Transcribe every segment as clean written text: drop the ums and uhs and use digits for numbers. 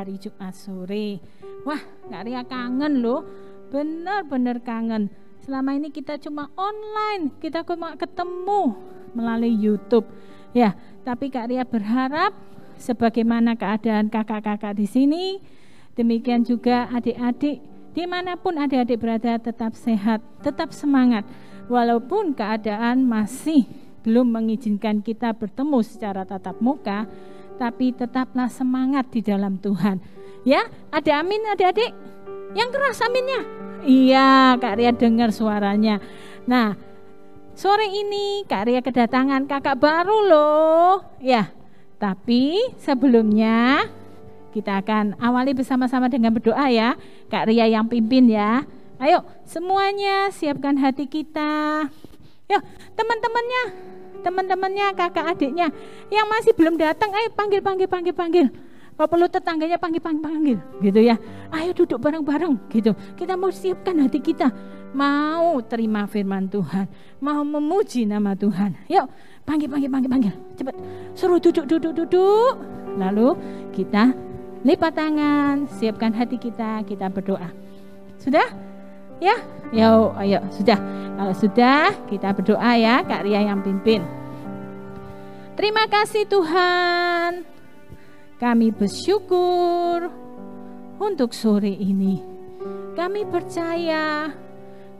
hari Jumat sore. Wah, Kak Ria kangen loh, benar-benar kangen. Selama ini kita cuma online, kita cuma ketemu melalui YouTube. Ya, tapi Kak Ria berharap sebagaimana keadaan kakak-kakak di sini, demikian juga adik-adik, dimanapun adik-adik berada tetap sehat, tetap semangat. Walaupun keadaan masih belum mengizinkan kita bertemu secara tatap muka, tapi tetaplah semangat di dalam Tuhan. Ya, ada amin adik-adik? Yang keras aminnya. Iya, Kak Ria dengar suaranya. Nah, sore ini Kak Ria kedatangan kakak baru loh. Ya, tapi sebelumnya kita akan awali bersama-sama dengan berdoa ya. Kak Ria yang pimpin ya. Ayo semuanya siapkan hati kita. Yuk teman-temannya, kakak adiknya yang masih belum datang, ayo panggil. Kalau perlu tetangganya panggil gitu ya. Ayo duduk bareng-bareng gitu. Kita mau siapkan hati kita, mau terima firman Tuhan, mau memuji nama Tuhan. Yuk panggil. Cepat suruh duduk. Lalu kita lipat tangan, siapkan hati kita berdoa. Sudah? Ya, ayo sudah. Kalau sudah, kita berdoa ya, Kak Ria yang pimpin. Terima kasih Tuhan. Kami bersyukur untuk sore ini. Kami percaya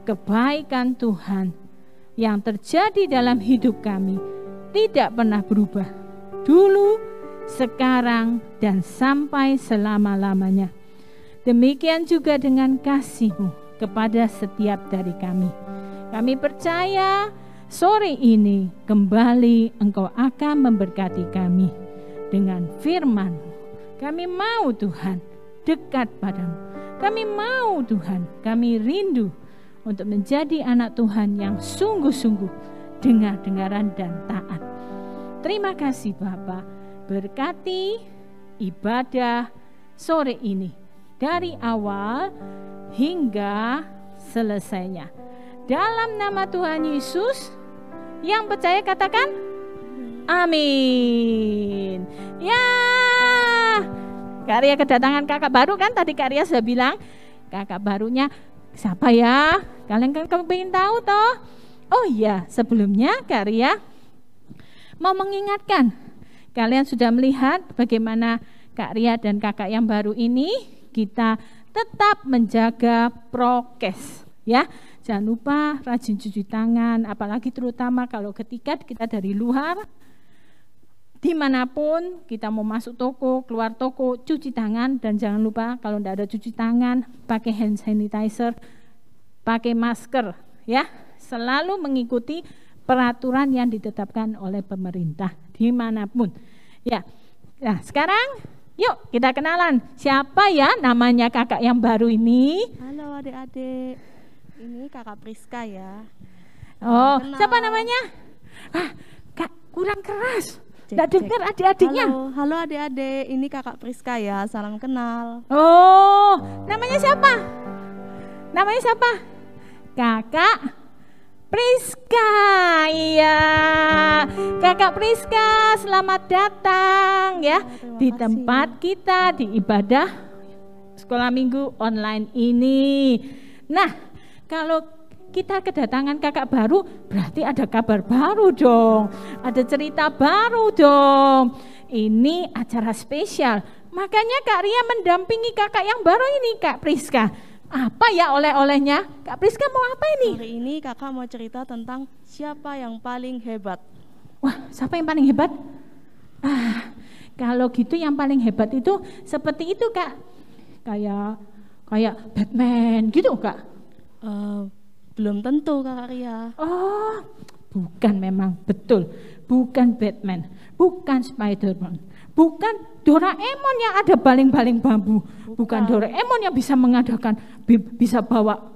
kebaikan Tuhan yang terjadi dalam hidup kami tidak pernah berubah. Dulu, sekarang, dan sampai selama-lamanya. Demikian juga dengan kasih-Mu kepada setiap dari kami. Kami percaya sore ini kembali Engkau akan memberkati kami dengan firman-Mu. Kami mau Tuhan dekat padamu. Kami mau Tuhan, kami rindu untuk menjadi anak Tuhan yang sungguh-sungguh dengar-dengaran dan taat. Terima kasih Bapa, berkati ibadah sore ini dari awal hingga selesainya. Dalam nama Tuhan Yesus, yang percaya katakan amin. Ya, Kak Ria kedatangan kakak baru kan, tadi Kak Ria sudah bilang kakak barunya siapa ya? Kalian kan pengen tahu toh? Oh iya, sebelumnya Kak Ria mau mengingatkan, kalian sudah melihat bagaimana Kak Ria dan kakak yang baru ini kita tetap menjaga prokes ya. Jangan lupa rajin cuci tangan, apalagi terutama kalau ketika kita dari luar, dimanapun kita mau masuk toko, keluar toko, cuci tangan. Dan jangan lupa kalau tidak ada cuci tangan, pakai hand sanitizer, pakai masker ya. Selalu mengikuti peraturan yang ditetapkan oleh pemerintah dimanapun ya. Nah sekarang yuk kita kenalan, siapa ya namanya kakak yang baru ini? Halo adik-adik, ini kakak Priska ya. Oh, siapa namanya? Kak kurang keras, tidak dengar adik-adiknya. Halo adik-adik, ini kakak Priska ya, salam kenal. Oh, namanya siapa? Kakak Priska, iya. Kakak Priska, selamat datang ya di tempat kita di ibadah sekolah minggu online ini. Nah, kalau kita kedatangan kakak baru, berarti ada kabar baru dong, ada cerita baru dong. Ini acara spesial, makanya Kak Ria mendampingi kakak yang baru ini, Kak Priska. Apa ya oleh-olehnya? Kak Priska mau apa ini? Hari ini kakak mau cerita tentang siapa yang paling hebat. Wah, siapa yang paling hebat? Kalau gitu yang paling hebat itu seperti itu Kak. Kayak Batman gitu Kak? Belum tentu Kak Ria. Oh, bukan memang, betul. Bukan Batman, bukan Spiderman, bukan Doraemon yang ada baling-baling bambu, bukan Doraemon yang bisa mengadakan, bisa bawa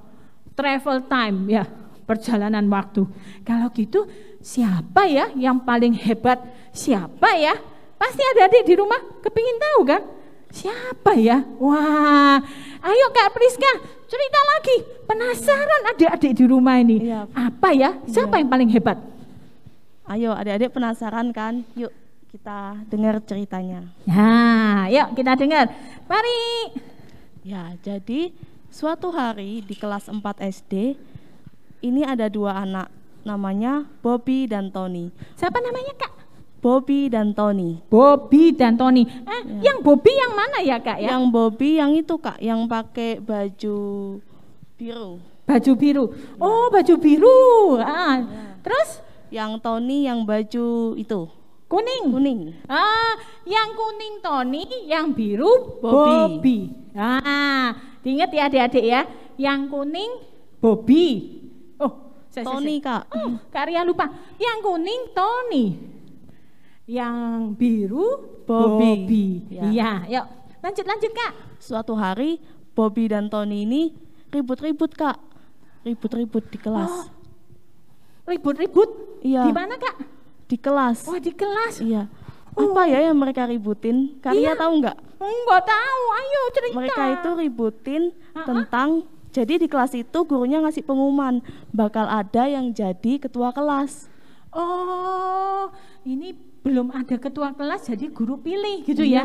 travel time ya, perjalanan waktu. Kalau gitu siapa ya yang paling hebat? Siapa ya? Pasti adik-adik di rumah kepingin tahu kan? Siapa ya? Wah, ayo Kak Priska cerita lagi. Penasaran adik-adik di rumah ini. Iya. Apa ya? Siapa yang paling hebat? Ayo adik-adik penasaran kan? Yuk kita dengar ceritanya. Nah, yuk kita dengar. Mari. Ya, jadi suatu hari di kelas 4 SD, ini ada 2 anak, namanya Bobby dan Tony. Siapa namanya, Kak? Bobby dan Tony. Bobby dan Tony. Ya. Yang Bobby yang mana ya, Kak ya? Yang Bobby yang itu, Kak, yang pakai baju biru. Baju biru. Oh, baju biru. Terus Yang Tony yang baju itu kuning. kuning. Yang kuning Tony, yang biru Bobby. Bobby. Diingat ya adik-adik ya. Yang kuning Bobby. Oh, Tony, Kak. Kak Ria lupa. Yang kuning Tony. Yang biru Bobby. Ya. Iya, yuk. Lanjut Kak. Suatu hari Bobby dan Tony ini ribut-ribut, Kak. Ribut-ribut di kelas. Ribut-ribut. Iya. Di mana, Kak? Di kelas. Oh, di kelas. Iya. Apa ya yang mereka ributin? Kalian tahu nggak? Enggak tahu. Ayo cerita. Mereka itu ributin tentang, jadi di kelas itu gurunya ngasih pengumuman bakal ada yang jadi ketua kelas. Oh, ini belum ada ketua kelas jadi guru pilih gitu Iya. ya.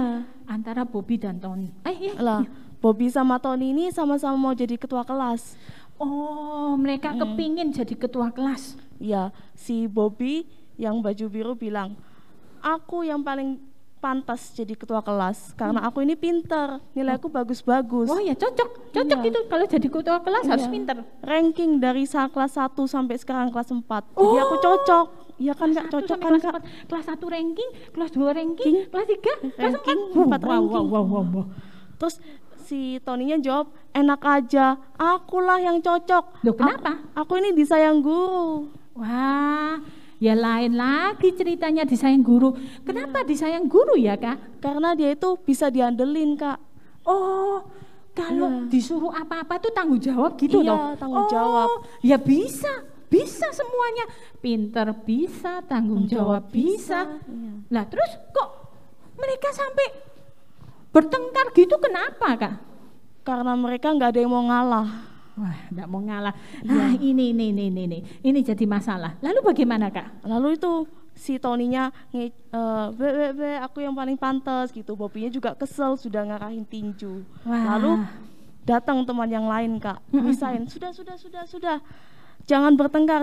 Antara Bobby dan Tony. Lah, Bobby sama Tony ini sama-sama mau jadi ketua kelas. Oh, mereka kepingin jadi ketua kelas. Ya, si Bobby yang baju biru bilang, aku yang paling pantas jadi ketua kelas karena aku ini pintar, nilaiku bagus-bagus. Oh ya cocok itu kalau jadi ketua kelas harus pintar. Ranking dari kelas 1 sampai sekarang kelas 4. Jadi aku cocok. Iya kan Kak, cocok kan Kak? Kelas 1 ranking, kelas 2 ranking, kelas 3 ranking, 4 ranking. Wow. Terus si Tony-nya jawab, enak aja, akulah yang cocok. Loh, kenapa? Aku ini disayang guru. Wah, ya lain lagi ceritanya disayang guru. Kenapa disayang guru ya, Kak? Karena dia itu bisa diandelin, Kak. Oh, kalau disuruh apa-apa tuh tanggung jawab gitu Iya, toh? tanggung jawab. Ya bisa semuanya. Pinter bisa, tanggung jawab bisa. Iya. Lah terus kok mereka sampai bertengkar gitu kenapa, Kak? Karena mereka nggak ada yang mau ngalah. Wah, nggak mau ngalah. Ini jadi masalah. Lalu bagaimana, Kak? Lalu itu si Tony-nya aku yang paling pantas gitu. Bobby-nya juga kesel, sudah ngarahin tinju. Wah. Lalu datang teman yang lain, Kak, misain, sudah. Jangan bertengkar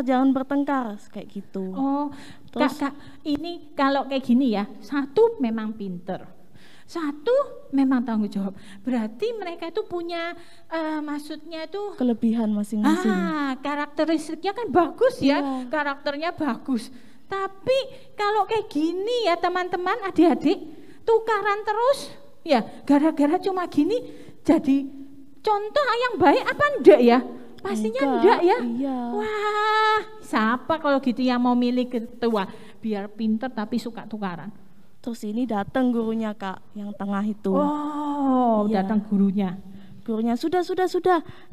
kayak gitu. Oh, Terus, Kak, ini kalau kayak gini ya, satu memang pinter, satu memang tanggung jawab. Berarti mereka itu punya maksudnya itu kelebihan masing-masing. Karakteristiknya kan bagus ya, Iya. karakternya bagus. Tapi kalau kayak gini ya teman-teman, adik-adik, tukaran terus, ya gara-gara cuma gini jadi contoh yang baik apa enggak ya? Pastinya enggak ya. Iya. Wah, siapa kalau gitu yang mau milih ketua biar pinter tapi suka tukaran? Terus ini datang gurunya, Kak, yang tengah itu. Oh, Iya. datang gurunya. Gurunya, sudah.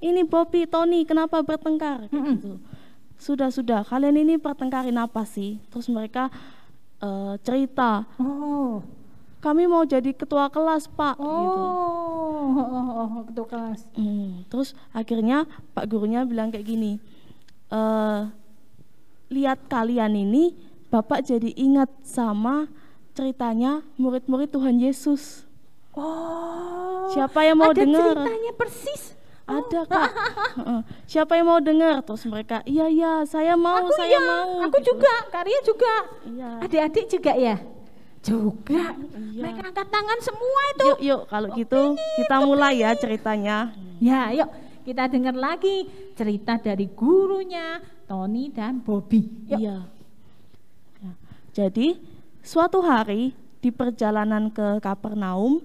Ini Bobby, Tony, kenapa bertengkar? Gitu. Sudah. Kalian ini pertengkarin apa sih? Terus mereka cerita. Oh. Kami mau jadi ketua kelas, Pak. Gitu. Ketua kelas. Terus akhirnya Pak gurunya bilang kayak gini. Lihat kalian ini, Bapak jadi ingat sama ceritanya murid-murid Tuhan Yesus. Oh. Siapa yang mau ada dengar? ceritanya persis. Ada, Kak. Siapa yang mau dengar? Terus mereka, iya, saya mau. Aku gitu. juga, Karya juga. Iya. Adik-adik juga ya? Juga. Iya. Mereka angkat tangan semua itu. Yuk, kalau gitu kita mulai ya ceritanya. Ya, yuk kita dengar lagi cerita dari gurunya Tony dan Bobby. Yuk. Iya. Nah, jadi suatu hari di perjalanan ke Kapernaum,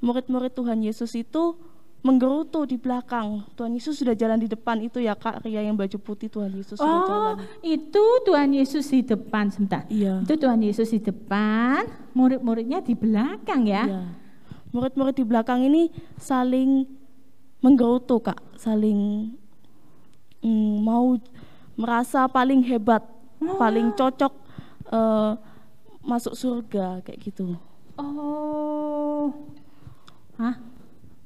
murid-murid Tuhan Yesus itu menggerutu di belakang. Tuhan Yesus sudah jalan di depan itu ya, Kak Ria, yang baju putih Tuhan Yesus sudah jalan. Itu Tuhan Yesus di depan sebentar. Iya. Itu Tuhan Yesus di depan, murid-muridnya di belakang ya. Iya. Murid-murid di belakang ini saling menggerutu, Kak, saling mau merasa paling hebat, paling cocok masuk surga kayak gitu. Oh. Hah?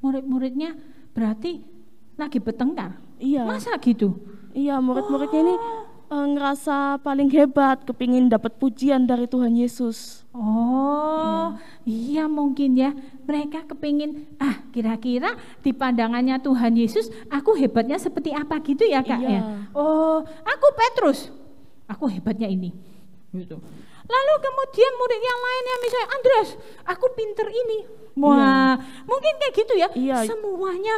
Murid-muridnya berarti lagi bertengkar? Iya. Masa gitu? Iya, murid-muridnya ini ngerasa paling hebat, kepingin dapat pujian dari Tuhan Yesus. Oh, iya mungkin ya. Mereka kepingin, kira-kira di pandangannya Tuhan Yesus, aku hebatnya seperti apa gitu ya Kak Iya. ya. Oh, aku Petrus, aku hebatnya ini. Gitu. Lalu kemudian murid yang lainnya misalnya Andreas, aku pinter ini. Wah, mungkin kayak gitu ya. Iya. Semuanya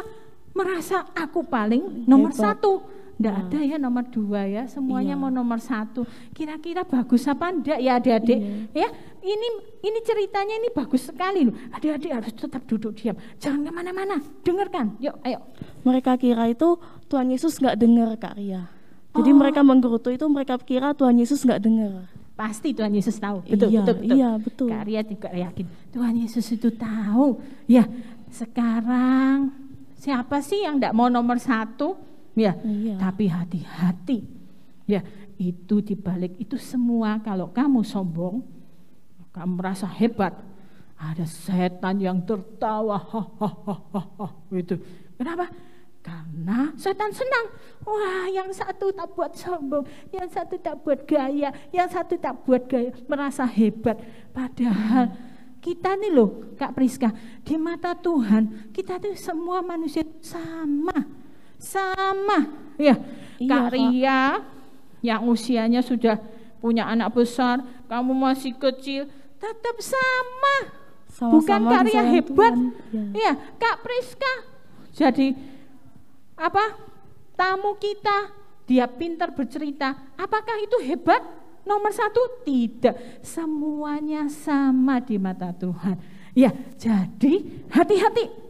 merasa aku paling nomor Hebat. 1. Nggak ada ya nomor 2 ya, semuanya Iya. mau nomor 1. Kira-kira bagus apa enggak ya adik-adik? Ya, ini ceritanya ini bagus sekali loh. Adik-adik harus tetap duduk diam, jangan kemana-mana, dengarkan. Yuk, ayo. Mereka kira itu Tuhan Yesus nggak dengar Kak Ria. Jadi mereka menggerutu itu mereka kira Tuhan Yesus nggak dengar. Pasti Tuhan Yesus tahu. Betul, Iya, betul. iya, betul. Kak Ria juga yakin Tuhan Yesus itu tahu. Ya, sekarang siapa sih yang enggak mau nomor 1? Ya, Iya. tapi hati-hati. Ya, itu dibalik itu semua kalau kamu sombong, kamu merasa hebat, ada setan yang tertawa, itu. Kenapa? Karena setan senang. Wah, yang satu tak buat sombong, yang satu tak buat gaya, yang satu tak buat gaya, merasa hebat. Padahal kita nih loh, Kak Priska, di mata Tuhan kita tuh semua manusia sama, ya. Iya, Kak Kak. Ria yang usianya sudah punya anak besar, kamu masih kecil, tetap sama. Bukan Sama-sama Kak Ria disayang hebat, Tuhan. ya Kak Priska. Jadi apa? Tamu kita, dia pintar bercerita. Apakah itu hebat? Nomor 1? Tidak. Semuanya sama di mata Tuhan. Ya, jadi hati-hati.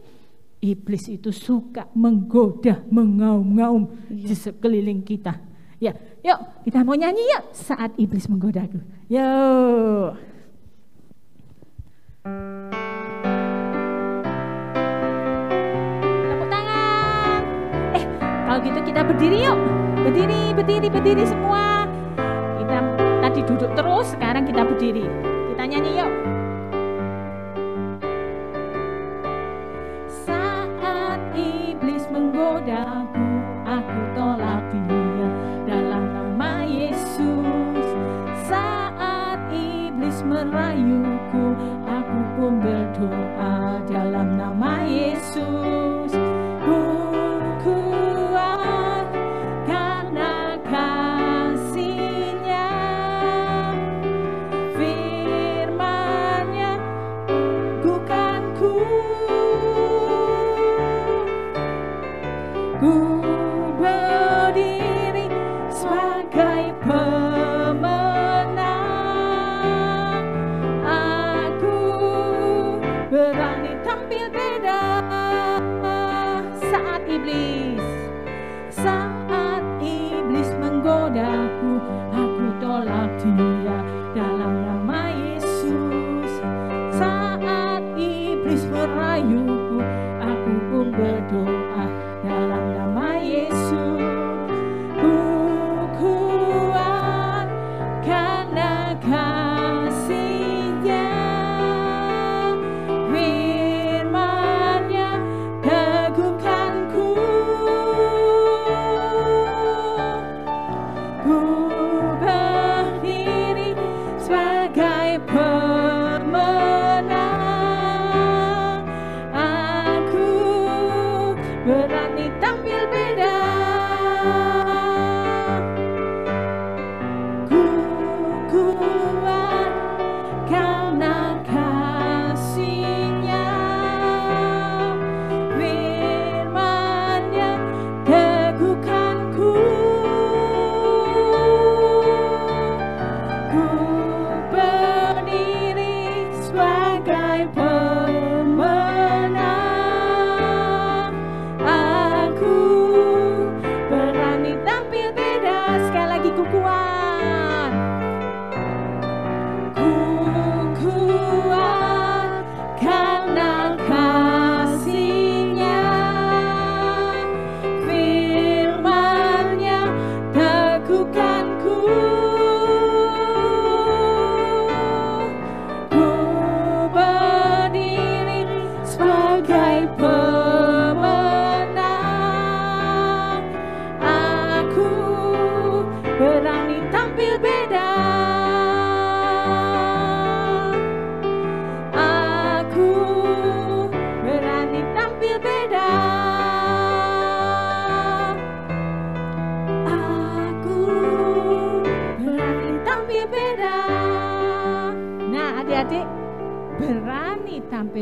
Iblis itu suka menggoda, mengaum-ngaum di sekeliling kita. Ya, yuk kita mau nyanyi ya saat iblis menggodaku. Yuk. Tepuk tangan. Kalau gitu kita berdiri yuk. Berdiri semua. Kita tadi duduk terus, sekarang kita berdiri. Kita nyanyi yuk. Saat iblis menggodaku, aku tolak dia dalam nama Yesus. Saat iblis merayuku, aku pun berdoa dalam nama Yesus. Ku kuat karena kasih-Nya, firman-Nya teguhkanku. Ku berdiri sebagai pemenang. Aku berani tampil beda saat iblis menggodaku, aku tolak dia dalam nama Yesus. Saat iblis merayuku, aku pun berdoa dalam nama Yesus. Ku kuat karena kasih-Nya, firman-Nya teguhkanku.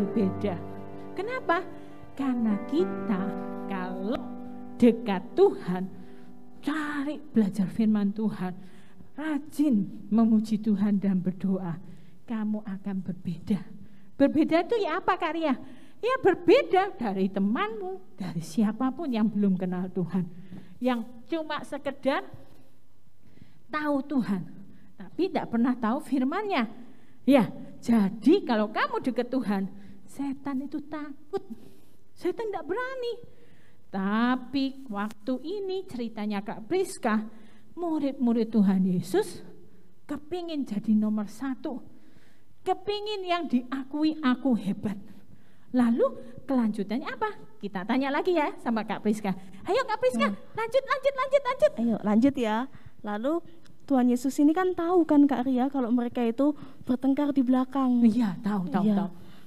berbeda. Kenapa? Karena kita kalau dekat Tuhan, cari belajar firman Tuhan, rajin memuji Tuhan dan berdoa, kamu akan berbeda. Berbeda itu ya apa Kak Ria? Ya berbeda dari temanmu, dari siapapun yang belum kenal Tuhan, yang cuma sekedar tahu Tuhan, tapi tidak pernah tahu firman-Nya. Ya, jadi kalau kamu dekat Tuhan, setan itu takut, setan tidak berani. Tapi waktu ini ceritanya Kak Priska, murid-murid Tuhan Yesus kepingin jadi nomor 1, kepingin yang diakui aku hebat. Lalu kelanjutannya apa? Kita tanya lagi ya sama Kak Priska. Ayo Kak Priska, lanjut. Ayo lanjut ya. Lalu Tuhan Yesus ini kan tahu kan Kak Ria kalau mereka itu bertengkar di belakang. Iya, tahu.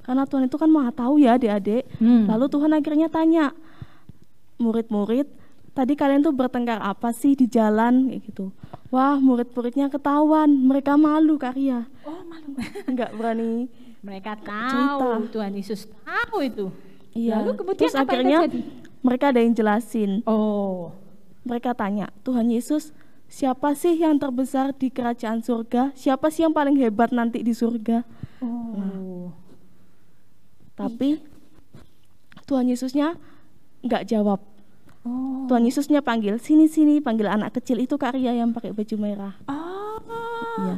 Karena Tuhan itu kan maha tahu ya adik-adik. Lalu Tuhan akhirnya tanya, murid-murid, tadi kalian tuh bertengkar apa sih di jalan kayak gitu. Wah, murid-muridnya ketahuan, mereka malu Kak Ria. Oh, malu. Enggak berani. Mereka cerita. tahu, Tuhan Yesus tahu itu. Iya. Lalu kemudian terus apa akhirnya yang terjadi? mereka ada yang jelasin. Oh, Mereka tanya, Tuhan Yesus, siapa sih yang terbesar di kerajaan surga? Siapa sih yang paling hebat nanti di surga? Tapi Tuhan Yesusnya nggak jawab. Tuhan Yesusnya panggil, sini, panggil anak kecil itu Kak Ria yang pakai baju merah. Iya.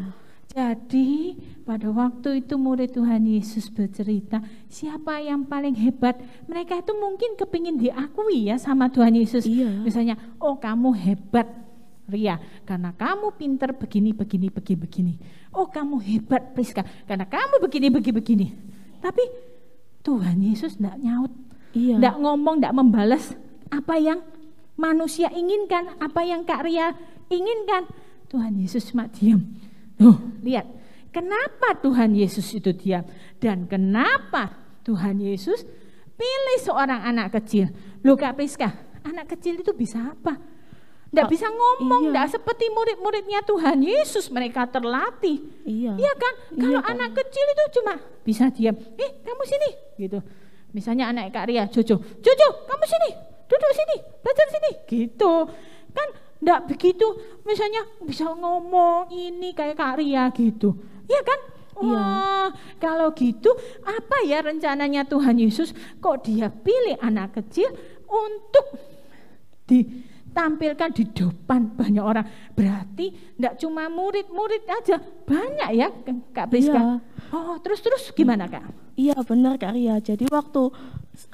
Jadi pada waktu itu murid Tuhan Yesus bercerita, siapa yang paling hebat? Mereka itu mungkin kepingin diakui ya sama Tuhan Yesus. Iya. Misalnya, oh kamu hebat Ria, karena kamu pinter begini. Oh kamu hebat Priska, karena kamu begini. Tapi Tuhan Yesus tidak nyaut, tidak ngomong, tidak membalas apa yang manusia inginkan, apa yang Kak Ria inginkan. Tuhan Yesus cuma diam. Lihat, kenapa Tuhan Yesus itu diam? Dan kenapa Tuhan Yesus pilih seorang anak kecil? Loh Kak Priska, anak kecil itu bisa apa? Tidak bisa ngomong, tidak seperti murid-muridnya Tuhan Yesus, mereka terlatih. Iya kan? Kalau anak kecil itu cuma bisa diam. Kamu sini, gitu. Misalnya anak Kak Ria, Jojo, kamu sini, duduk sini, belajar sini, gitu. Kan tidak begitu, misalnya bisa ngomong ini kayak Kak Ria gitu. Iya kan? Wah, kalau gitu apa ya rencananya Tuhan Yesus? Kok dia pilih anak kecil untuk ditampilkan di depan banyak orang? Berarti tidak cuma murid-murid aja, banyak ya Kak Priska. Terus gimana Kak? Iya benar Kak Ria. Jadi waktu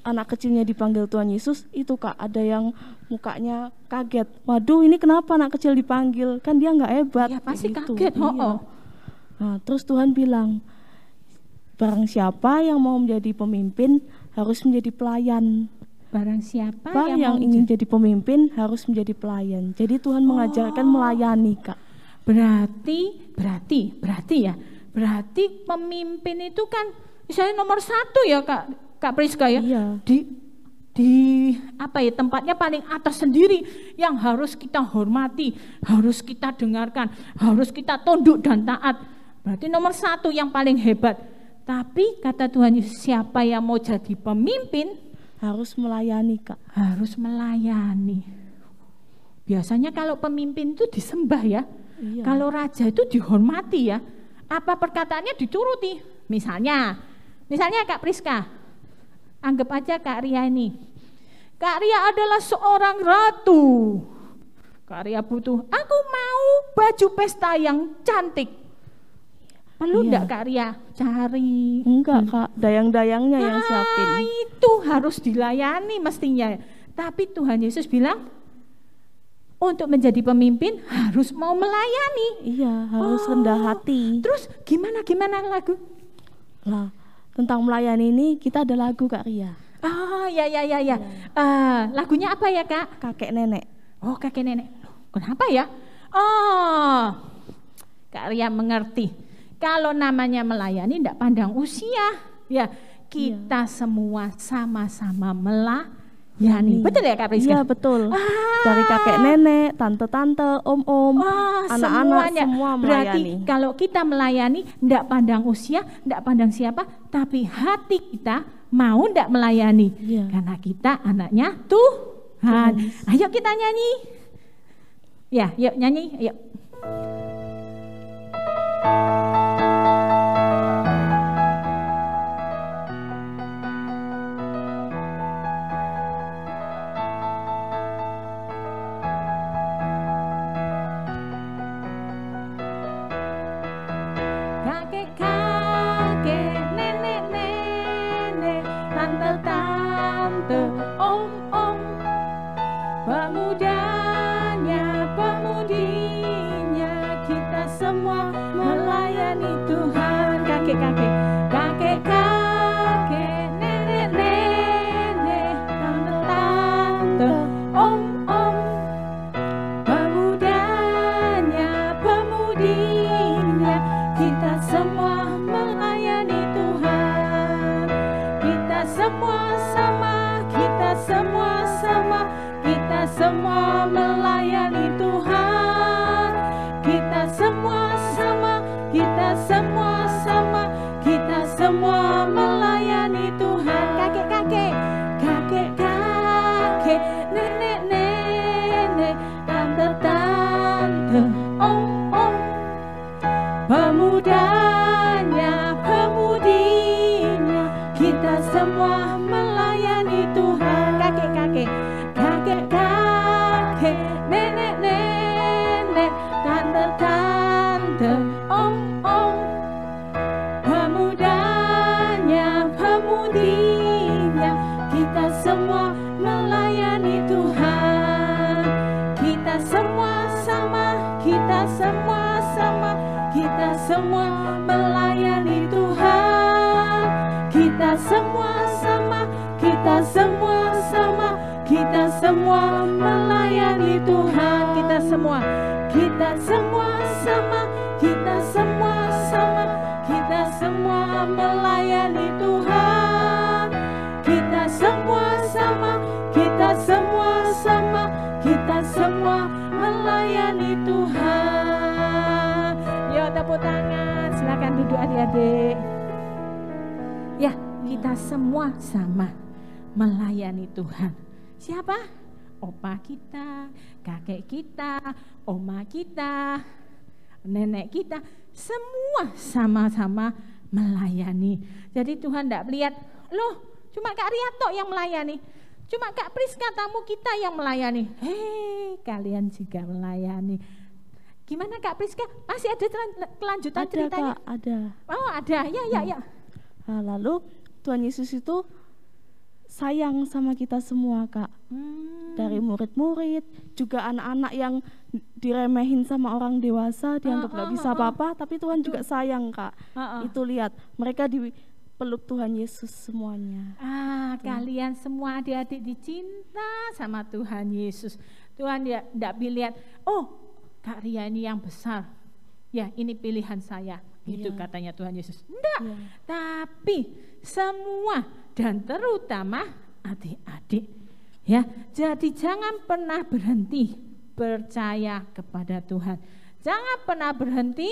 anak kecilnya dipanggil Tuhan Yesus itu Kak, ada yang mukanya kaget. Waduh, ini kenapa anak kecil dipanggil? Kan dia nggak hebat. Ya pasti gitu. kaget. Nah, terus Tuhan bilang, barang siapa yang mau menjadi pemimpin harus menjadi pelayan. Barang siapa yang ingin jadi pemimpin harus menjadi pelayan. Jadi Tuhan mengajarkan melayani Kak. Berarti ya. Berarti pemimpin itu kan misalnya nomor 1 ya Kak Priska ya. Iya. Di apa ya, tempatnya paling atas sendiri yang harus kita hormati, harus kita dengarkan, harus kita tunduk dan taat. Berarti nomor 1 yang paling hebat. Tapi kata Tuhan Yesus, siapa yang mau jadi pemimpin harus melayani Kak. Harus melayani. Biasanya kalau pemimpin itu disembah ya. Kalau raja itu dihormati ya. Apa perkataannya dituruti. Misalnya Kak Priska, anggap aja Kak Ria ini. Kak Ria adalah seorang ratu. Kak Ria butuh, aku mau baju pesta yang cantik. Perlu enggak Kak Ria cari? Enggak Kak, dayang-dayangnya yang siapin. Itu harus dilayani mestinya. Tapi Tuhan Yesus bilang, untuk menjadi pemimpin harus mau melayani. Iya, harus rendah hati. Terus gimana lagu? Lah, tentang melayani ini kita ada lagu Kak Ria. Ya. Lagunya apa ya Kak? Kakek nenek. Oh, kakek nenek. Kenapa ya? Kak Ria mengerti. Kalau namanya melayani tidak pandang usia. Ya, kita semua sama-sama melayani. Yani. Betul ya Kak Priska? Iya betul. Dari kakek nenek, tante-tante, om-om, anak-anak semuanya. semua melayani. Berarti kalau kita melayani, tidak pandang usia, tidak pandang siapa, tapi hati kita mau tidak melayani. Iya. Karena kita anaknya Tuhan. Ayo kita nyanyi. Ya, yuk nyanyi, yuk. Kakek-kakek, nenek-nenek, tante-tante, om-om, pemudanya, pemudinya, kita semua melayani Tuhan. Kakek-kakek, kakek-kakek, nenek-nenek, tante-tante, om-om, pemudanya, pemudinya, kita semua melayani Tuhan. Kita semua sama, kita semua sama, kita semua melayani Tuhan. Kita semua sama, kita semua sama, kita semua melayani Tuhan. Kakek-kakek, kakek-kakek, nenek-nenek, tante-tante, om-om, pemudanya, pemudinya, kita semua melayani Tuhan. Kakek-kakek, kakek-kakek, nenek-nenek, tante-tante, om-om, pemudanya, pemudinya, kita semua melayani Tuhan. Kita semua sama, kita semua sama, kita semua melayani Tuhan. Kita semua sama, kita semua sama, kita semua melayani Tuhan. Kita semua sama, kita semua sama, kita semua melayani Tuhan. Kita semua sama, kita semua sama, kita semua melayani Tuhan. Yuk tepuk tangan, silakan duduk adik-adik. Ya, kita semua sama melayani Tuhan. Siapa? Opa kita, kakek kita, oma kita, nenek kita, semua sama-sama melayani. Jadi Tuhan tidak melihat, loh cuma Kak Riato yang melayani, cuma Kak Priska tamu kita yang melayani. Hei, kalian juga melayani. Gimana Kak Priska? Masih ada kelanjutan Ada ceritanya? Kak, ada. Oh ada, ya. Nah, lalu Tuhan Yesus itu sayang sama kita semua Kak. Dari murid-murid, juga anak-anak yang diremehin sama orang dewasa, dianggap gak bisa apa-apa, tapi Tuhan juga sayang Kak. Itu lihat, mereka dipeluk Tuhan Yesus semuanya. Kalian semua adik-adik dicinta sama Tuhan Yesus. Tuhan tidak lihat, oh Kak Ria ini yang besar, ya ini pilihan saya, gitu katanya Tuhan Yesus. Enggak, tapi semua dan terutama adik-adik. Ya, jadi jangan pernah berhenti percaya kepada Tuhan. Jangan pernah berhenti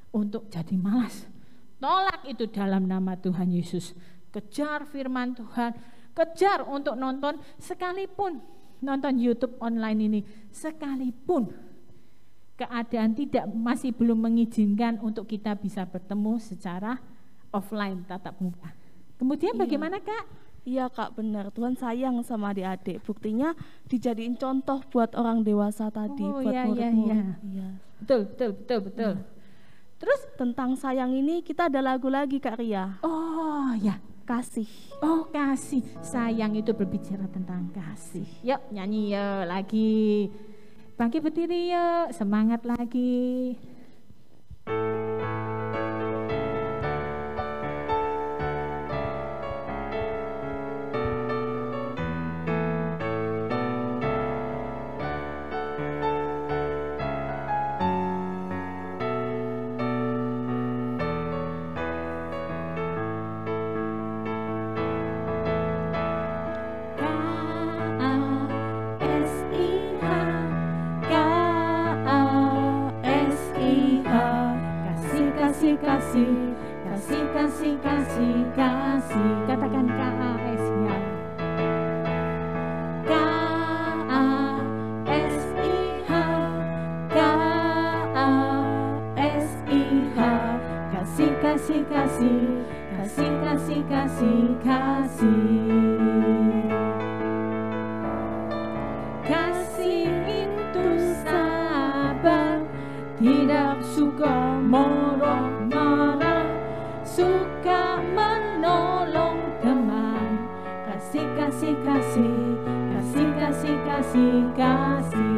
untuk jadi malas. Tolak itu dalam nama Tuhan Yesus. Kejar firman Tuhan, kejar untuk nonton, sekalipun nonton YouTube online ini, sekalipun keadaan masih belum mengizinkan untuk kita bisa bertemu secara offline tatap muka. Kemudian bagaimana Kak? Iya Kak, benar. Tuhan sayang sama adik-adik. Buktinya dijadiin contoh buat orang dewasa tadi, buat murid-murid. Iya. Betul. Terus tentang sayang ini kita ada lagu lagi Kak Ria. Oh ya, kasih. Oh kasih. Sayang itu berbicara tentang kasih. Yuk nyanyi yuk lagi. Bangkit berdiri yuk, semangat lagi. Kasih itu sabar, tidak suka marah-marah, suka menolong teman. Kasih, kasih, kasih, kasih, kasih, kasih, kasih.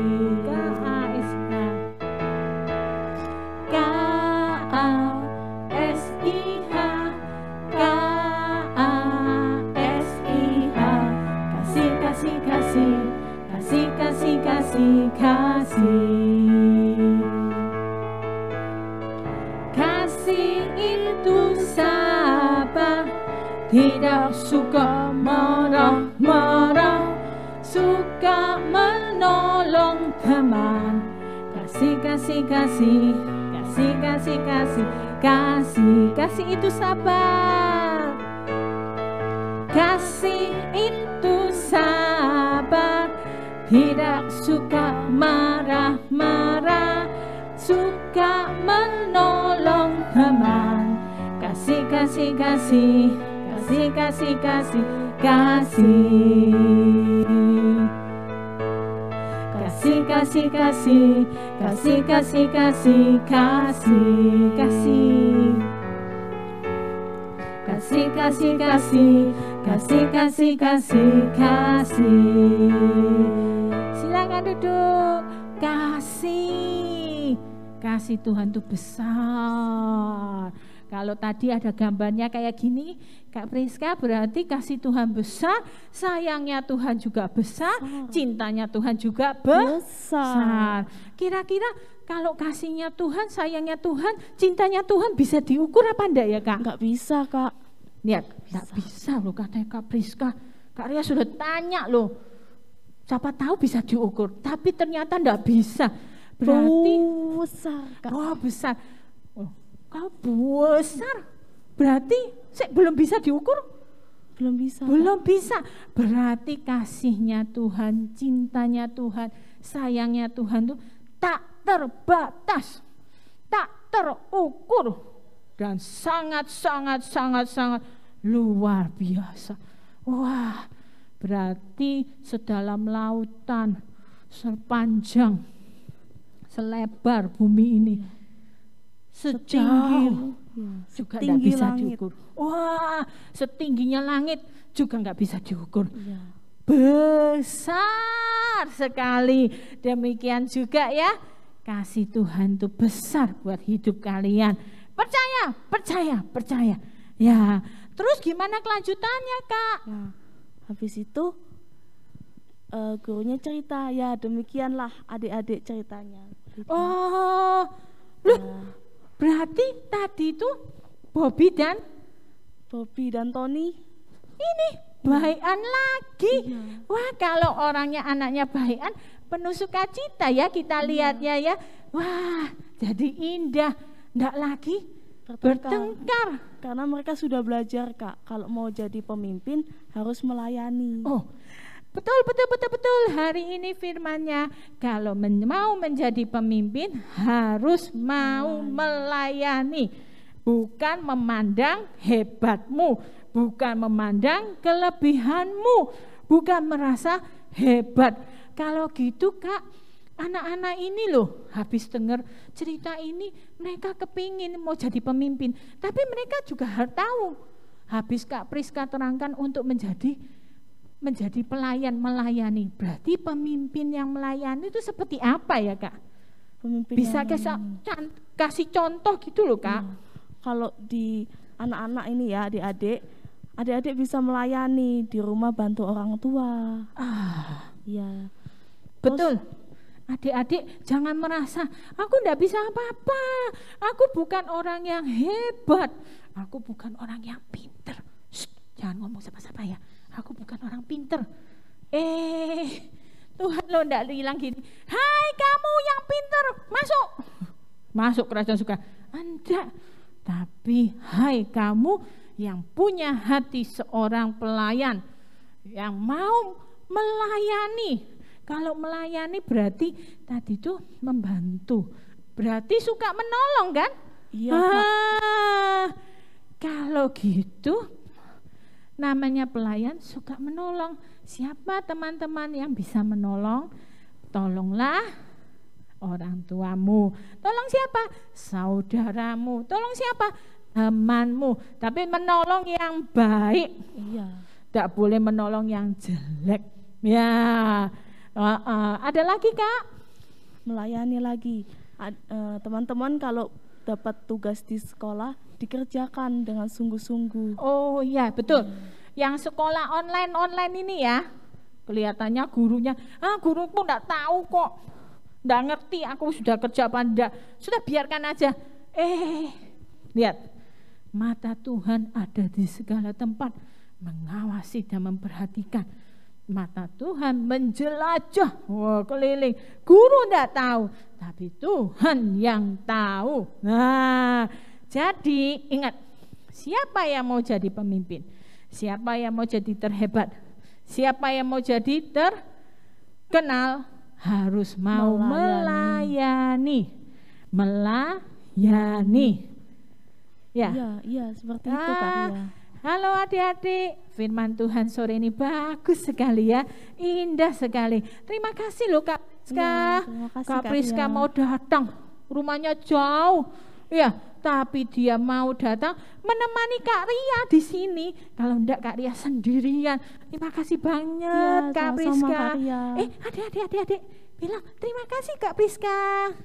Kasih itu sabar, tidak suka marah-marah, suka menolong teman. Kasih, kasih, kasih, kasih, kasih, kasih, kasih. Kasih itu sabar. Kasih itu sabar, tidak suka marah-marah, suka menolong teman. Kasih, kasih, kasih, kasih, kasih, kasih, kasih. Kasih, kasih, kasih, kasih, kasih, kasih, kasih, kasih. Kasih, kasih, kasih, kasih, kasih, kasih, kasih. Silakan duduk. Kasih, kasih Tuhan itu besar. Kalau tadi ada gambarnya kayak gini, Kak Priska, berarti kasih Tuhan besar, sayangnya Tuhan juga besar, cintanya Tuhan juga besar. Kira-kira kalau kasihnya Tuhan, sayangnya Tuhan, cintanya Tuhan bisa diukur apa enggak ya Kak? Enggak bisa Kak. Lihat, enggak bisa loh katanya Kak Priska. Kak Ria sudah tanya loh, siapa tahu bisa diukur, tapi ternyata enggak bisa. Berarti besar Kak. Oh besar. Oh, kau besar. Berarti belum bisa diukur? Belum bisa. Belum bisa. Berarti kasihnya Tuhan, cintanya Tuhan, sayangnya Tuhan itu tak terbatas, tak terukur, dan sangat luar biasa. Wah, berarti sedalam lautan, sepanjang, selebar bumi ini, sejauh juga tidak bisa diukur. Wah, setingginya langit juga nggak bisa diukur. Ya. Besar sekali. Demikian juga ya, kasih Tuhan itu besar buat hidup kalian. Percaya, percaya, percaya. Ya, terus gimana kelanjutannya Kak? Ya, habis itu gurunya cerita, ya demikianlah adik-adik ceritanya. Oh, loh, berarti tadi itu Bobby dan Tony ini baikan lagi. Iya. Wah, kalau orangnya anaknya baikan penuh sukacita ya kita lihatnya ya. Wah, jadi indah, enggak lagi bertengkar. Karena mereka sudah belajar Kak, kalau mau jadi pemimpin harus melayani. Oh, betul. Hari ini firman-Nya, kalau mau menjadi pemimpin harus mau melayani. Bukan memandang hebatmu, bukan memandang kelebihanmu, bukan merasa hebat. Kalau gitu Kak, anak-anak ini loh habis dengar cerita ini, mereka kepingin mau jadi pemimpin, tapi mereka juga harus tahu. Habis Kak Priska terangkan untuk menjadi pelayan, melayani. Berarti pemimpin yang melayani itu seperti apa ya Kak? Pemimpin bisa kasih contoh gitu loh Kak. Kalau di anak-anak ini ya, adik-adik bisa melayani di rumah, bantu orang tua. Ya. Betul. Adik-adik jangan merasa aku enggak bisa apa-apa, aku bukan orang yang hebat, aku bukan orang yang pinter. Jangan ngomong sama-sama ya, aku bukan orang pinter. Tuhan lo enggak bilang gini, hai kamu yang pinter, masuk kerajaan surga. Enggak. Tapi hai kamu yang punya hati seorang pelayan, yang mau melayani. Kalau melayani berarti tadi tuh membantu, berarti suka menolong kan? Iya. Kalau gitu Namanya pelayan suka menolong. Siapa teman-teman yang bisa menolong? Tolonglah orang tuamu. Tolong siapa? Saudaramu. Tolong siapa? Temanmu. Tapi menolong yang baik. Iya. Tidak boleh menolong yang jelek. Ya, ada lagi Kak? Melayani lagi. Teman-teman kalau dapat tugas di sekolah dikerjakan dengan sungguh-sungguh. Oh iya betul. Yang sekolah online ini ya, kelihatannya gurunya, guruku enggak tahu kok, enggak ngerti aku sudah kerja apa enggak, sudah biarkan aja. Lihat, mata Tuhan ada di segala tempat, mengawasi dan memperhatikan. Mata Tuhan menjelajah, keliling. Guru enggak tahu, tapi Tuhan yang tahu. Nah, jadi ingat, siapa yang mau jadi pemimpin? Siapa yang mau jadi terhebat? Siapa yang mau jadi terkenal? Harus mau melayani. Ya. Iya, seperti itu Kak Ria. Halo adik-adik, firman Tuhan sore ini bagus sekali ya, indah sekali. Terima kasih loh Kak Priska. Kak Priska mau datang, rumahnya jauh, ya, tapi dia mau datang menemani Kak Ria di sini. Kalau enggak Kak Ria sendirian. Terima kasih banyak Kak Priska. Adik-adik bilang terima kasih Kak Priska.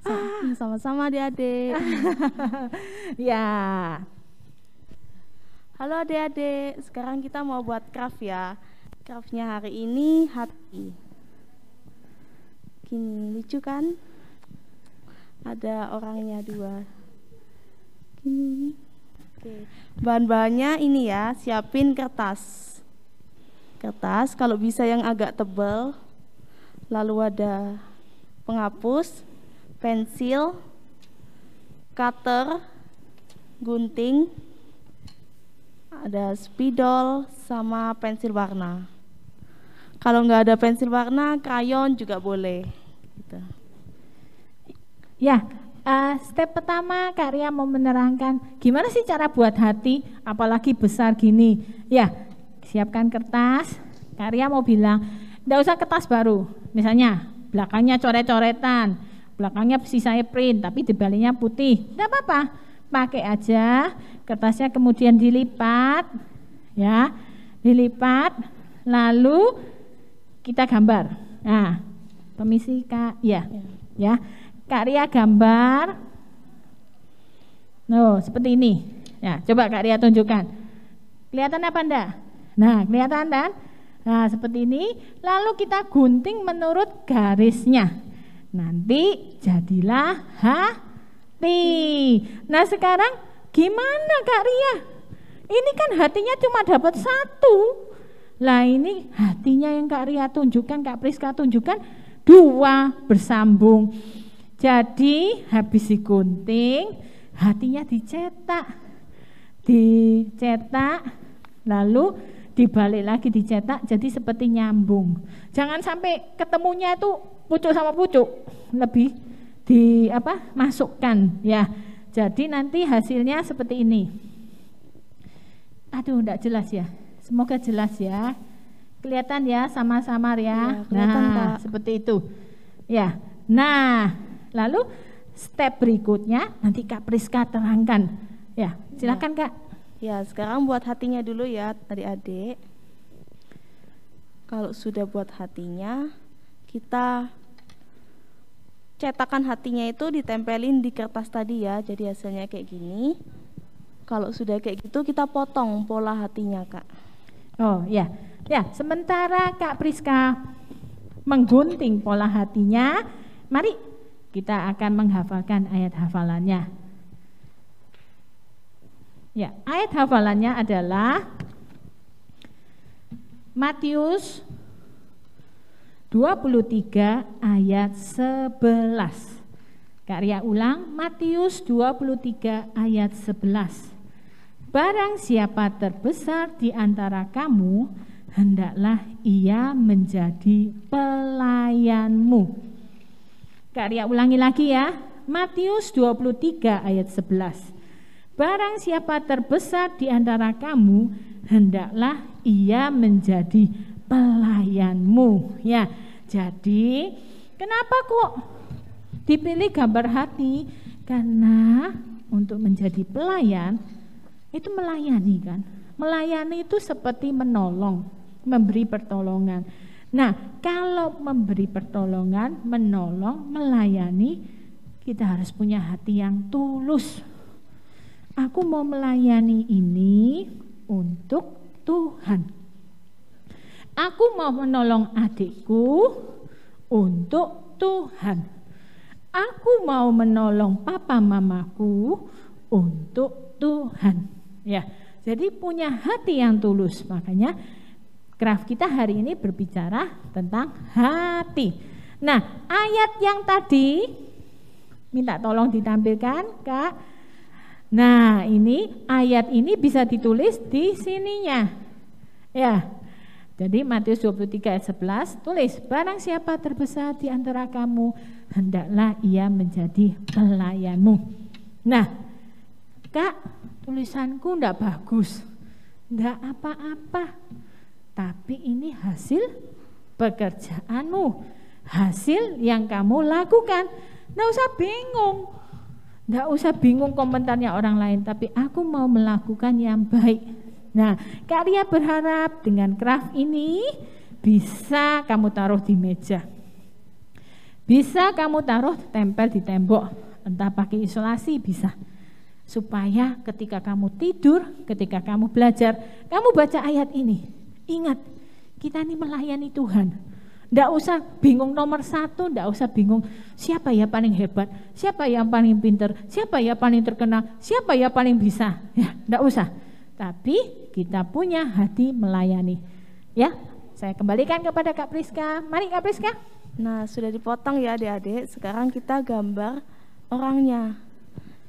Ya, sama-sama adik-adik. Ya. Halo adik-adik, sekarang kita mau buat craft ya. Craftnya hari ini hati. Gini, lucu kan? Ada orangnya 2. Gini. Oke. Bahan-bahannya ini ya, siapin kertas. Kertas kalau bisa yang agak tebal. Lalu ada penghapus, pensil, cutter, gunting, ada spidol sama pensil warna. Kalau nggak ada pensil warna, krayon juga boleh. Gitu. Ya, step pertama Kak Ria mau menerangkan gimana sih cara buat hati, apalagi besar gini. Ya, siapkan kertas. Kak Ria mau bilang, nggak usah kertas baru. Misalnya belakangnya coret-coretan, belakangnya sisanya print, tapi di baliknya putih. Tidak apa-apa, pakai aja kertasnya, kemudian dilipat, ya, dilipat, lalu kita gambar. Nah, permisi Kak, ya. Kak Ria gambar. Seperti ini. Ya, coba Kak Ria tunjukkan. Kelihatan apa enggak? Nah, kelihatan kan? Nah, seperti ini. Lalu kita gunting menurut garisnya. Nanti jadilah hati. Nah, sekarang gimana Kak Ria? Ini kan hatinya cuma dapat 1. Lah ini hatinya yang Kak Ria tunjukkan, Kak Priska tunjukkan 2 bersambung. Jadi habis digunting, hatinya dicetak, lalu dibalik lagi dicetak, jadi seperti nyambung. Jangan sampai ketemunya itu pucuk sama pucuk, lebih masukkan ya. Jadi nanti hasilnya seperti ini. Aduh, enggak jelas ya. Semoga jelas ya. Kelihatan ya, sama-sama ya. Kelihatan, nah, Kak. Seperti itu. Ya. Nah, lalu step berikutnya nanti Kak Priska terangkan. Ya, silakan Kak. Ya, sekarang buat hatinya dulu ya adik-adik. Kalau sudah buat hatinya, kita cetakan hatinya itu ditempelin di kertas tadi ya. Jadi hasilnya kayak gini. Kalau sudah kayak gitu, kita potong pola hatinya Kak. Oh ya, ya. Sementara Kak Priska menggunting pola hatinya, mari kita akan menghafalkan ayat hafalannya. Ya, ayat hafalannya adalah Matius 23 ayat 11. Kak Ria ulang, Matius 23 ayat 11. Barang siapa terbesar di antara kamu, hendaklah ia menjadi pelayanmu. Kak Ria ulangi lagi ya, Matius 23 ayat 11. Barang siapa terbesar di antara kamu, hendaklah ia menjadi pelayanmu. Ya, jadi kenapa kok dipilih gambar hati? Karena untuk menjadi pelayan itu melayani kan. Melayani itu seperti menolong, memberi pertolongan. Nah, kalau memberi pertolongan, menolong, melayani, kita harus punya hati yang tulus. Aku mau melayani ini untuk Tuhan. Aku mau menolong adikku untuk Tuhan. Aku mau menolong papa mamaku untuk Tuhan. Ya, jadi punya hati yang tulus. Makanya Craft kita hari ini berbicara tentang hati. Nah, ayat yang tadi minta tolong ditampilkan, Kak. Nah, ini ayat ini bisa ditulis di sininya. Ya. Jadi Matius 23 ayat 11 tulis, barang siapa terbesar di antara kamu, hendaklah ia menjadi pelayanmu. Nah, Kak, tulisanku enggak bagus. Enggak apa-apa. Tapi ini hasil pekerjaanmu, hasil yang kamu lakukan. Enggak usah bingung. Enggak usah bingung komentarnya orang lain, tapi aku mau melakukan yang baik. Nah, Kak Ria berharap dengan craft ini bisa kamu taruh di meja. Bisa kamu taruh tempel di tembok, entah pakai isolasi bisa. Supaya ketika kamu tidur, ketika kamu belajar, kamu baca ayat ini. Ingat, kita ini melayani Tuhan. Nggak usah bingung nomor satu, nggak usah bingung siapa ya paling hebat, siapa yang paling pinter, siapa ya paling terkenal, siapa ya paling bisa. Ya, nggak usah. Tapi kita punya hati melayani. Ya, saya kembalikan kepada Kak Priska. Mari Kak Priska. Nah, sudah dipotong ya adik-adik. Sekarang kita gambar orangnya.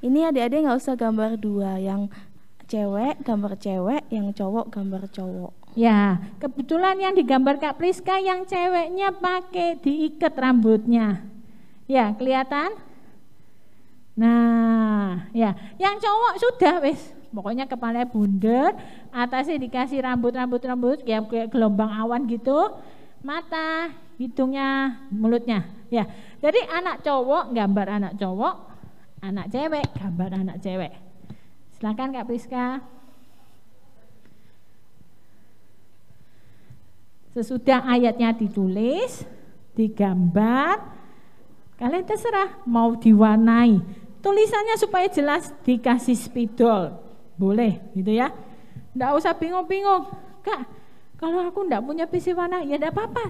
Ini adik-adik nggak usah gambar dua, yang cewek gambar cewek, yang cowok gambar cowok. Ya, kebetulan yang digambar Kak Priska yang ceweknya pakai diikat rambutnya. Ya, kelihatan? Nah, ya, yang cowok sudah wis. Pokoknya kepalanya bundar, atasnya dikasih rambut kayak gelombang awan gitu, mata, hidungnya, mulutnya. Ya, jadi anak cowok gambar anak cowok, anak cewek gambar anak cewek. Silakan Kak Priska. Sesudah ayatnya ditulis, digambar, kalian terserah mau diwarnai. Tulisannya supaya jelas dikasih spidol. Boleh gitu ya. Nggak usah bingung-bingung. Kak, kalau aku nggak punya PC warna ya nggak apa-apa.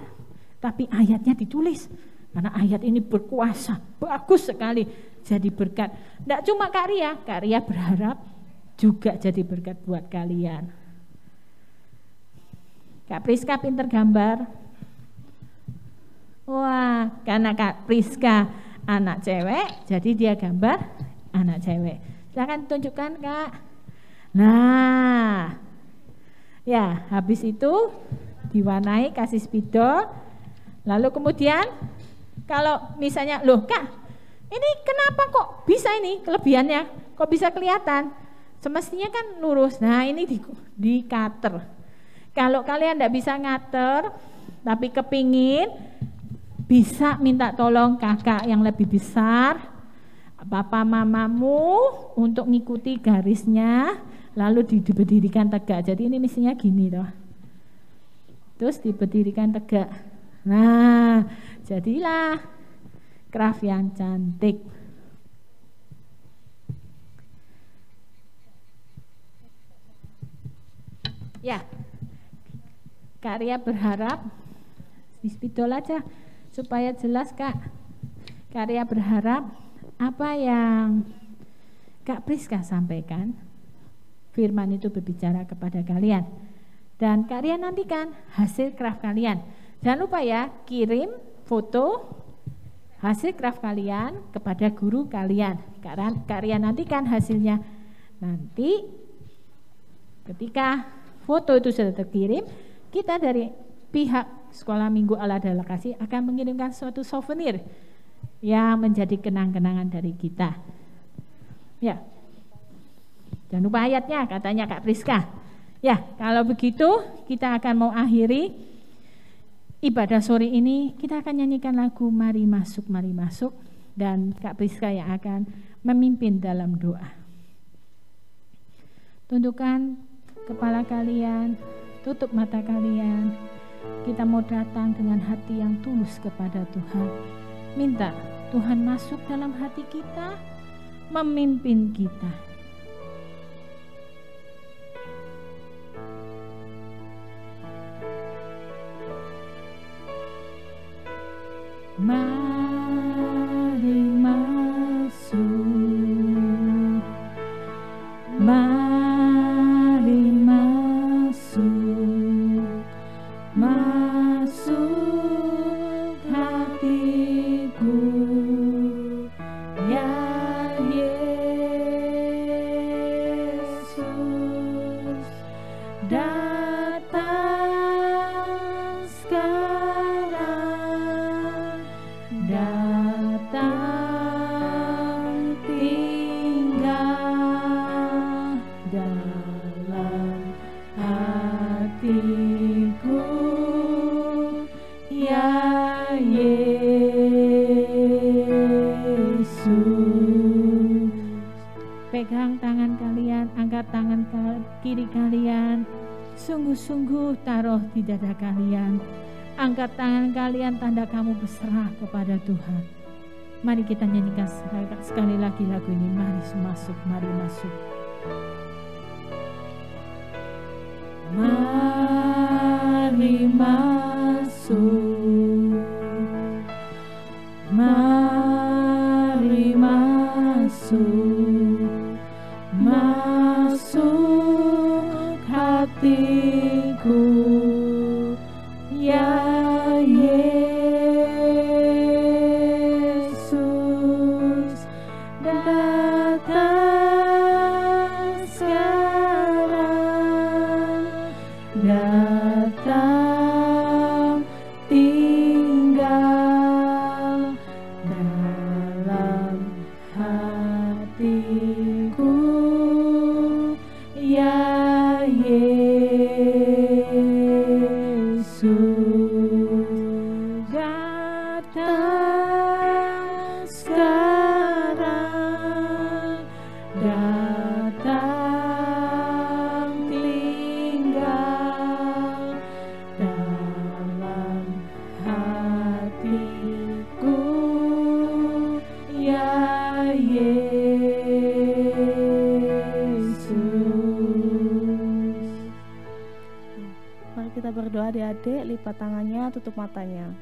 Tapi ayatnya ditulis. Karena ayat ini berkuasa, bagus sekali. Jadi berkat. Nggak cuma Kak Ria berharap juga jadi berkat buat kalian. Kak Priska pinter gambar. Wah, karena Kak Priska anak cewek, jadi dia gambar anak cewek. Silakan tunjukkan Kak. Nah, ya habis itu diwarnai, kasih spidol. Lalu kemudian kalau misalnya, loh Kak, ini kenapa kok bisa ini kelebihannya? Kok bisa kelihatan? Semestinya kan lurus. Nah ini di cutter. Kalau kalian tidak bisa ngater, tapi kepingin, bisa minta tolong kakak yang lebih besar, papa mamamu untuk ngikuti garisnya, lalu diberdirikan tegak. Jadi ini mestinya gini loh. Terus diberdirikan tegak. Nah, jadilah craft yang cantik. Ya, Kak Ria berharap di spidol aja supaya jelas Kak. Kak Ria berharap apa yang Kak Priska sampaikan, firman itu berbicara kepada kalian. Dan Kak Ria nantikan hasil craft kalian. Jangan lupa ya, kirim foto hasil craft kalian kepada guru kalian. Kak Ria nantikan hasilnya. Nanti ketika foto itu sudah terkirim, kita dari pihak Sekolah Minggu Allah Adalah Kasih akan mengirimkan suatu souvenir yang menjadi kenang-kenangan dari kita. Ya. Jangan lupa ayatnya, katanya Kak Priska. Ya, kalau begitu kita akan mau akhiri ibadah sore ini. Kita akan nyanyikan lagu Mari Masuk, Mari Masuk, dan Kak Priska yang akan memimpin dalam doa. Tundukkan kepala kalian, tutup mata kalian. Kita mau datang dengan hati yang tulus kepada Tuhan. Minta Tuhan masuk dalam hati kita, memimpin kita. Mari masuk, mari masuk, masuk hatiku, ya Yesus, datang sekarang, datang tinggal dalam hatiku, ya Yesus. Pegang tangan kalian, angkat tangan kiri kalian, sungguh-sungguh taruh di dada kalian. Angkat tangan kalian, tanda kamu berserah kepada Tuhan. Mari kita nyanyikan sekali lagi lagu ini. Mari masuk, mari masuk. Mari masuk, mari masuk, masuk hatiku, ya Yesus, datang sekarang, datang tinggal dalam hatiku, ya Yesus, datang sekarang, datang tinggal dalam hatiku, ya Yesus. Mari kita berdoa adik-adik, lipat tangannya, tutup matanya.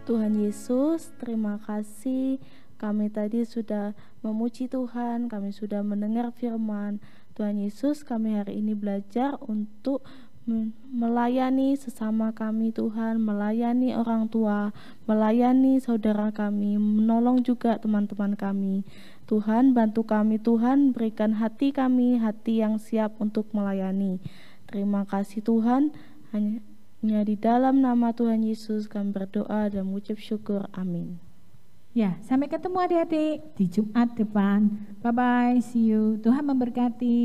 Tuhan Yesus, terima kasih kami tadi sudah memuji Tuhan, kami sudah mendengar firman. Tuhan Yesus, kami hari ini belajar untuk melayani sesama kami Tuhan, melayani orang tua, melayani saudara kami, menolong juga teman-teman kami. Tuhan, bantu kami Tuhan, berikan hati kami, hati yang siap untuk melayani. Terima kasih Tuhan, hanya di dalam nama Tuhan Yesus kami berdoa dan mengucap syukur. Amin. Ya, sampai ketemu adik-adik di Jumat depan. Bye-bye, see you. Tuhan memberkati.